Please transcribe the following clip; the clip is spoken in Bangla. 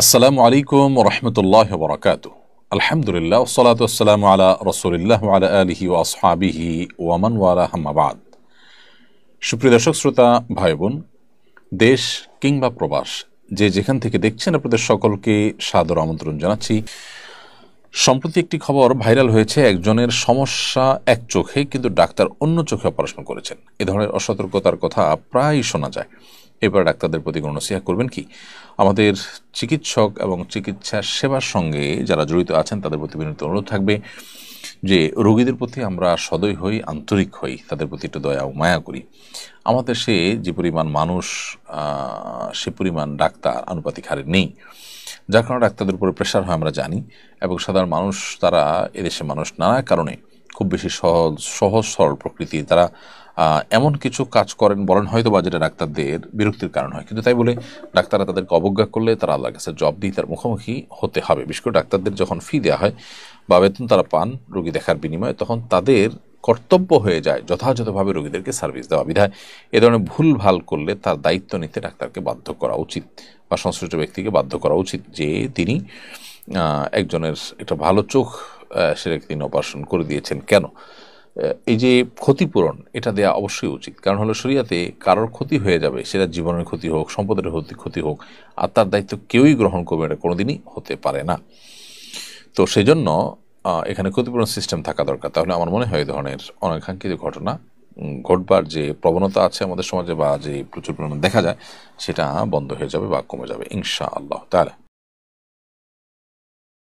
আসসালামু আলাইকুম রহমতুল্লাহ বরকাত। আলহামদুলিল্লাহ ওসসালাতু ওয়াসসালামু আলা রাসূলিল্লাহ ওয়া আলা আলিহি ওয়া আসহাবিহি ওয়া মান ওয়ালা, আম্মা বাদ। সুপ্রিয় দর্শক শ্রোতা ভাই বোন, দেশ কিংবা প্রবাস, যে যেখান থেকে দেখছেন আপনাদের সকলকে সাদর আমন্ত্রণ জানাচ্ছি। সম্প্রতি একটি খবর ভাইরাল হয়েছে, একজনের সমস্যা এক চোখে কিন্তু ডাক্তার অন্য চোখে অপারেশন করেছেন। এ ধরনের অসতর্কতার কথা প্রায়ই শোনা যায়। এবার ডাক্তারদের প্রতি কোনো নসিহত করবেন কি? আমাদের চিকিৎসক এবং চিকিৎসা সেবার সঙ্গে যারা জড়িত আছেন তাদের প্রতি বিনীত অনুরোধ থাকবে যে রোগীদের প্রতি আমরা সদয় হই, আন্তরিক হই, তাদের প্রতি একটু দয়া ও মায়া করি। আমাদের সে যে পরিমাণ মানুষ, সে পরিমাণ ডাক্তার আনুপাতিক হারে নেই, যার কারণে ডাক্তারদের উপরে প্রেশার হয় আমরা জানি। এবং সাধারণ মানুষ, তারা এদেশে মানুষ নানা কারণে খুব বেশি সহজ সরল প্রকৃতি, তারা এমন কিছু কাজ করেন বলেন হয়তো বা যেটা ডাক্তারদের বিরক্তির কারণ হয়, কিন্তু তাই বলে ডাক্তাররা তাদেরকে অবজ্ঞা করলে তারা আল্লাহর কাছে জবাব দিয়ে তার মুখোমুখি হতে হবে। বিশেষ করে ডাক্তারদের যখন ফি দেওয়া হয় বা বেতন তারা পান রোগী দেখার বিনিময়ে, তখন তাদের কর্তব্য হয়ে যায় যথাযথভাবে রোগীদেরকে সার্ভিস দেওয়া। বিধায় এ ধরনের ভুল ভাল করলে তার দায়িত্ব নিতে ডাক্তারকে বাধ্য করা উচিত বা সংশ্লিষ্ট ব্যক্তিকে বাধ্য করা উচিত যে তিনি একজনের একটা ভালো চোখ সেটাকে তিনি অপারেশন করে দিয়েছেন। কেন? এই যে ক্ষতিপূরণ, এটা দেয়া অবশ্যই উচিত। কারণ হলো শরিয়াতে কারোর ক্ষতি হয়ে যাবে, সেটা জীবনের ক্ষতি হোক, সম্পদের ক্ষতি হোক, আর তার দায়িত্ব কেউই গ্রহণ করবে, এটা কোনোদিনই হতে পারে না। তো সেই জন্য এখানে ক্ষতিপূরণ সিস্টেম থাকা দরকার। তাহলে আমার মনে হয় এই ধরনের অনাকাঙ্ক্ষিত ঘটনা ঘটবার যে প্রবণতা আছে আমাদের সমাজে বা যে প্রচুর পরিমাণ দেখা যায়, সেটা বন্ধ হয়ে যাবে বা কমে যাবে ইনশাআল্লাহ তাআলা।